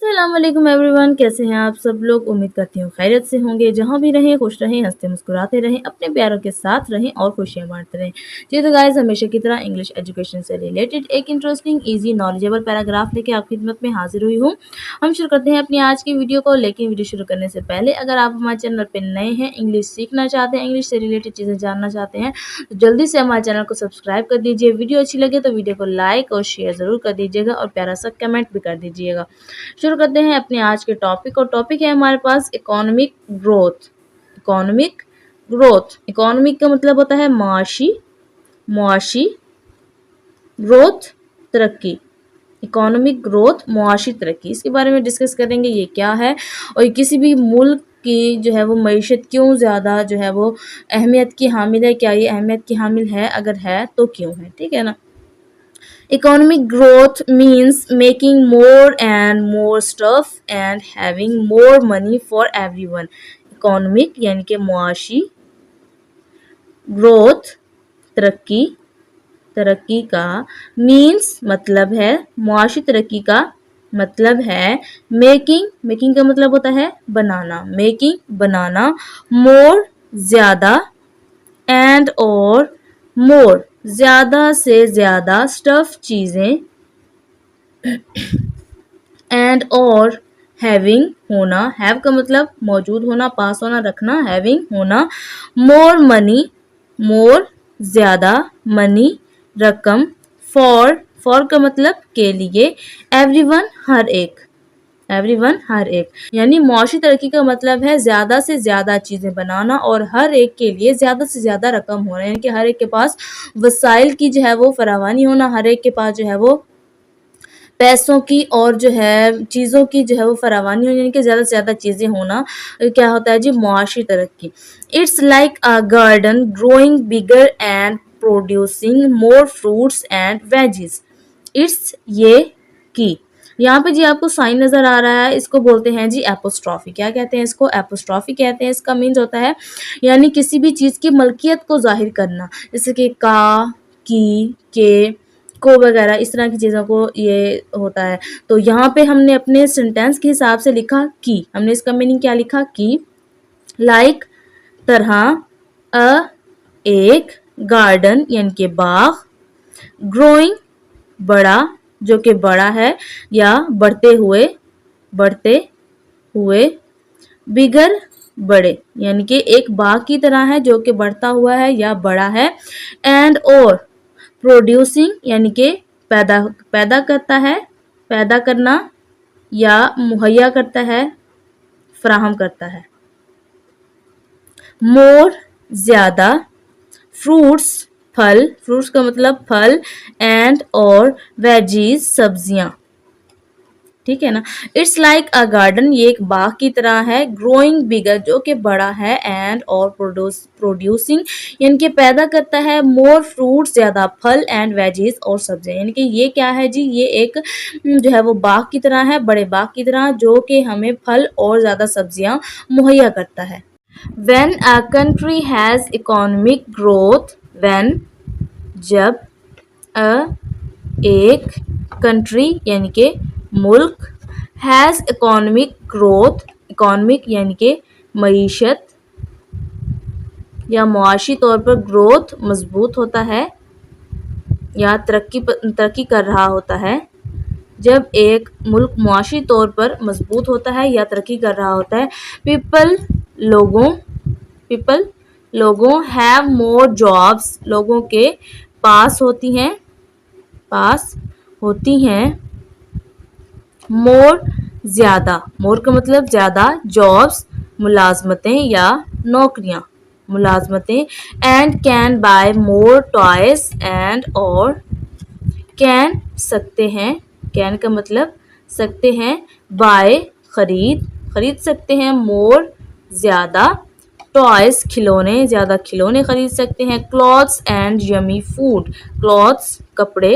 अस्सलाम वालेकुम एवरीवन, कैसे हैं आप सब लोग। उम्मीद करती हूँ खैरियत से होंगे। जहाँ भी रहें खुश रहें, हंसते मुस्कुराते रहें, अपने प्यारों के साथ रहें और खुशियाँ बांटते रहें। जी तो गाइस, हमेशा की तरह इंग्लिश एजुकेशन से रिलेटेड एक इंटरेस्टिंग इजी नॉलेजेबल पैराग्राफ लेके आपकी खिदमत में हाजिर हुई हूँ। हम शुरू करते हैं अपनी आज की वीडियो को। लेकिन वीडियो शुरू करने से पहले अगर आप हमारे चैनल पर नए हैं, इंग्लिश सीखना चाहते हैं, इंग्लिश से रिलेटेड चीज़ें जानना चाहते हैं, तो जल्दी से हमारे चैनल को सब्सक्राइब कर दीजिए। वीडियो अच्छी लगे तो वीडियो को लाइक और शेयर ज़रूर कर दीजिएगा और प्यारा सा कमेंट भी कर दीजिएगा। शुरू करते हैं अपने आज के टॉपिक और टॉपिक है हमारे पास economic growth. Economic growth, economic का मतलब होता है मुआशी, मुआशी ग्रोथ तरक्की। इकोनॉमिक ग्रोथ मुआशी तरक्की, इसके बारे में डिस्कस करेंगे ये क्या है और किसी भी मुल्क की जो है वो मईशत क्यों ज़्यादा जो है वो अहमियत की हामिल है, क्या ये अहमियत की हामिल है, अगर है तो क्यों है, ठीक है ना। Economic growth means making more and more stuff and having more money for everyone. Economic यानी कि मुआशी, growth तरक्की, तरक्की का means मतलब है, मुआशी तरक्की का मतलब है making, making का मतलब होता है बनाना, making बनाना, more ज़्यादा and और more ज़्यादा से ज़्यादा स्टफ चीज़ें एंड और हैविंग होना, हैव का मतलब मौजूद होना, पास होना, रखना, हैविंग होना, मोर मनी मोर ज़्यादा, मनी रकम, फॉर का मतलब के लिए, एवरीवन हर एक, एवरीवन हर एक यानी मुआशी तरक्की का मतलब है ज़्यादा से ज़्यादा चीज़ें बनाना और हर एक के लिए ज़्यादा से ज़्यादा रकम होना, यानी कि हर एक के पास वसाइल की जो है वो फरावानी होना, हर एक के पास जो है वो पैसों की और जो है चीज़ों की जो है वो फरावानी होनी, यानी कि ज़्यादा से ज़्यादा चीज़ें होना क्या होता है जी, मुआशी तरक्की। It's like a garden growing bigger and producing more fruits and veggies. It's ये की, यहाँ पे जी आपको साइन नज़र आ रहा है, इसको बोलते हैं जी एपोस्ट्रॉफी। क्या कहते हैं इसको? एपोस्ट्रॉफी कहते हैं। इसका मीन्स होता है यानी किसी भी चीज़ की मलकियत को जाहिर करना, जैसे कि का, की, के, को वगैरह इस तरह की चीज़ों को ये होता है। तो यहाँ पे हमने अपने सेंटेंस के हिसाब से लिखा की, हमने इसका मीनिंग क्या लिखा? की लाइक तरह, अ एक, गार्डन यानी कि बाग, ग्रोइंग बड़ा जो कि बड़ा है या बढ़ते हुए, बढ़ते हुए, बिगर बड़े यानी कि एक बाग की तरह है जो कि बढ़ता हुआ है या बड़ा है, एंड और प्रोड्यूसिंग यानी कि पैदा पैदा करता है, पैदा करना या मुहैया करता है, फराहम करता है। मोर ज़्यादा, फ्रूट्स फल, फ्रूट्स का मतलब फल, एंड और वेजीज सब्जियां, ठीक है ना। इट्स लाइक अ गार्डन, ये एक बाग की तरह है, ग्रोइंग बिगर जो कि बड़ा है, एंड और प्रोड्यूसिंग यानी कि पैदा करता है, मोर फ्रूट्स ज़्यादा फल, एंड वेजीज और सब्जियां, यानी कि ये क्या है जी, ये एक जो है वो बाग की तरह है, बड़े बाग की तरह जो कि हमें फल और ज़्यादा सब्जियां मुहैया करता है। When a country has economic growth, when जब एक कंट्री यानी कि मुल्क, हैज़ इकोनॉमिक ग्रोथ, इकोनॉमिक यानी कि मईशत या मुआशी तौर पर ग्रोथ मजबूत होता है या तरक्की कर रहा होता है। जब एक मुल्क मुआशी तौर पर मजबूत होता है या तरक्की कर रहा होता है, पीपल लोगों हैव मोर जॉब्स, लोगों के पास होती हैं मोर ज़्यादा, मोर का मतलब ज़्यादा, जॉब्स मुलाजमतें या नौकरियां, मुलाजमतें, and can buy more toys, and और कैन सकते हैं, कैन का मतलब सकते हैं, बाय खरीद सकते हैं, मोर ज़्यादा, टॉयज खिलौने, ज़्यादा खिलौने खरीद सकते हैं, clothes and yummy food, clothes कपड़े,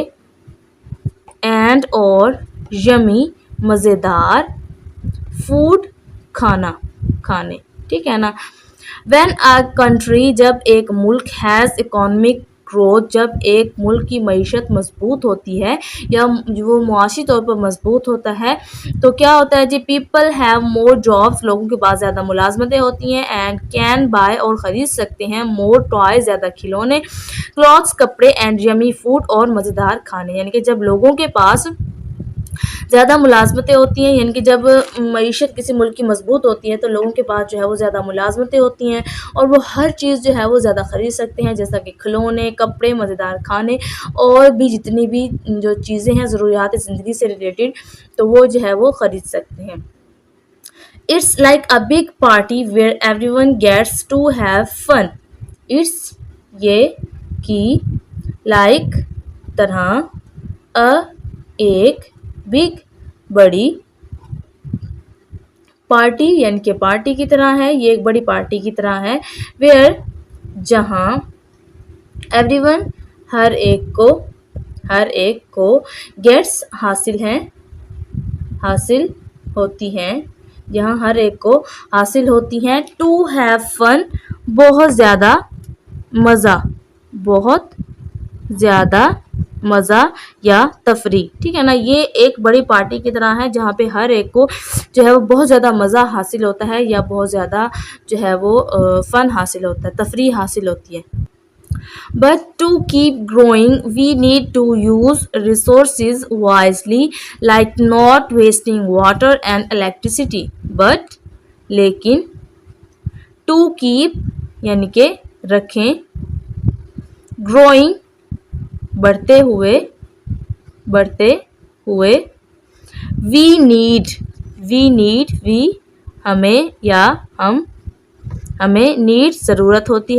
एंड और यमी मज़ेदार, फूड खाने, ठीक है ना। When a country जब एक मुल्क हैज़ इकोनॉमिक ग्रोथ, जब एक मुल्क की मईशत मजबूत होती है या वो मुआशी तौर पर मजबूत होता है तो क्या होता है जी, पीपल हैव मोर जॉब्स, लोगों के पास ज़्यादा मुलाजमतें होती हैं, एंड कैन बाय और ख़रीद सकते हैं मोर टॉय, ज़्यादा खिलौने, क्लॉथ्स कपड़े, एंड यमी फूड और मज़ेदार खाने। यानी कि जब लोगों के पास ज़्यादा मुलाजमतें होती हैं, यानी कि जब मईशत किसी मुल्क की मजबूत होती है तो लोगों के पास जो है वो ज़्यादा मुलाजमतें होती हैं और वो हर चीज़ जो है वो ज़्यादा ख़रीद सकते हैं, जैसा कि खिलौने, कपड़े, मज़ेदार खाने और भी जितनी भी जो चीज़ें हैं ज़रूरियात ज़िंदगी से रिलेटेड, तो वो जो है वो ख़रीद सकते हैं। It's like a big party where everyone gets to have fun. It's ये कि लाइक तरह, अ एक, बिग बड़ी, पार्टी यानी कि पार्टी की तरह है, ये एक बड़ी पार्टी की तरह है, वेयर जहाँ, एवरीवन हर एक को, गेट्स हासिल हैं, हासिल होती हैं, यहाँ हर एक को हासिल होती हैं, टू हैव फन बहुत ज़्यादा मज़ा, बहुत ज़्यादा मज़ा या तफरी, ठीक है ना। ये एक बड़ी पार्टी की तरह है जहाँ पे हर एक को जो है वो बहुत ज़्यादा मज़ा हासिल होता है या बहुत ज़्यादा जो है वो फ़न हासिल होता है, तफरी हासिल होती है। But to keep growing, we need to use resources wisely, like not wasting water and electricity. But लेकिन to keep यानी कि रखें, growing बढ़ते हुए, we need हमें या हमें need ज़रूरत होती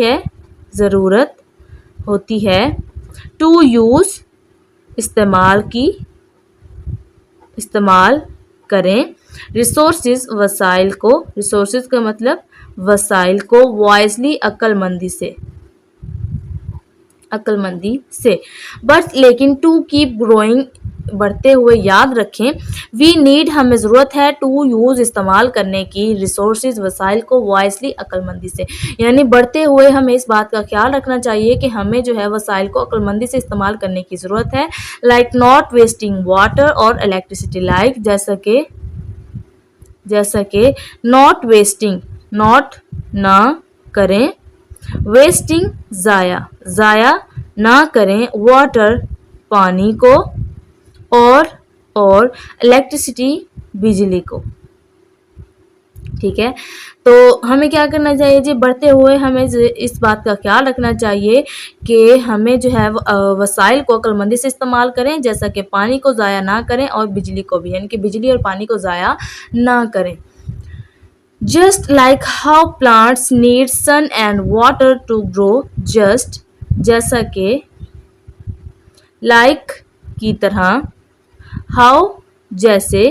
है, to use इस्तेमाल करें, resources resources का मतलब वसाइल को, wisely अक्लमंदी से। बट लेकिन टू कीप ग्रोइंग बढ़ते हुए याद रखें, वी नीड हमें ज़रूरत है, टू यूज़ इस्तेमाल करने की, रिसोर्सेज वसाइल को, वाइसली अक्लमंदी से। यानी बढ़ते हुए हमें इस बात का ख्याल रखना चाहिए कि हमें जो है वसाइल को अक्लमंदी से इस्तेमाल करने की ज़रूरत है, लाइक नॉट वेस्टिंग वाटर और इलेक्ट्रिसिटी, लाइक जैसा कि नॉट वेस्टिंग, नॉट ना करें, वेस्टिंग ज़ाया ना करें, वाटर पानी को, और इलेक्ट्रिसिटी बिजली को, ठीक है। तो हमें क्या करना चाहिए जी, बढ़ते हुए हमें इस बात का ख्याल रखना चाहिए कि हमें जो है वसाइल को अक्लमंदी से इस्तेमाल करें, जैसा कि पानी को ज़ाया ना करें और बिजली को भी, यानी कि बिजली और पानी को ज़ाया ना करें। Just like how plants need sun and water to grow, जैसा कि like की तरह, how जैसे,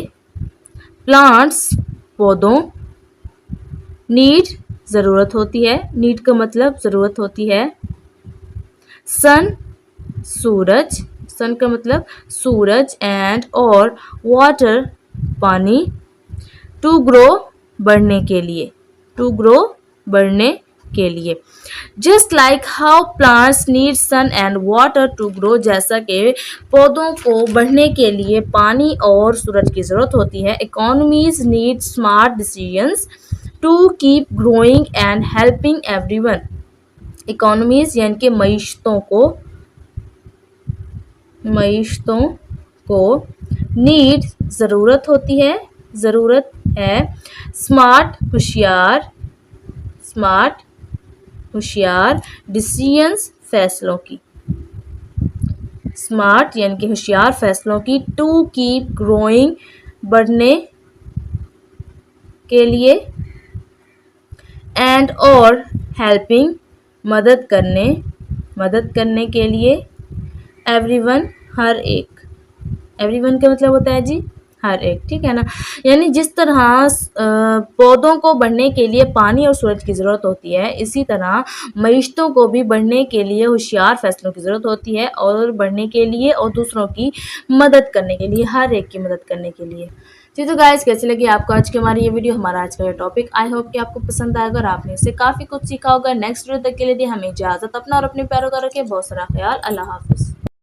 plants पौधों, need ज़रूरत होती है, need का मतलब ज़रूरत होती है, sun सूरज, sun का मतलब सूरज, and और water पानी, to grow बढ़ने के लिए, just like how plants need sun and water to grow, जैसा कि पौधों को बढ़ने के लिए पानी और सूरज की ज़रूरत होती है। Economies need smart decisions to keep growing and helping everyone, economies यानी कि मईशतों को नीड ज़रूरत है, स्मार्ट होशियार डिसीजंस फैसलों की, स्मार्ट यानी कि होशियार फैसलों की, टू कीप ग्रोइंग बढ़ने के लिए, एंड और हेल्पिंग मदद करने के लिए, एवरीवन हर एक, एवरीवन का मतलब होता है जी हर एक, ठीक है ना। यानी जिस तरह पौधों को बढ़ने के लिए पानी और सूरज की ज़रूरत होती है, इसी तरह मईशतों को भी बढ़ने के लिए होशियार फैसलों की ज़रूरत होती है, और बढ़ने के लिए और दूसरों की मदद करने के लिए, हर एक की मदद करने के लिए। जी तो गाइस, कैसी लगी आपको आज की हमारी ये वीडियो, हमारा आज का ये टॉपिक। आई होप कि आपको पसंद आएगा और आपने इससे काफ़ी कुछ सीखा होगा। नेक्स्ट वीडियो तक के लिए दी हमें इजाज़त। अपना और अपने प्यारों का रखें बहुत सारा ख्याल। अल्लाह हाफ़िज़।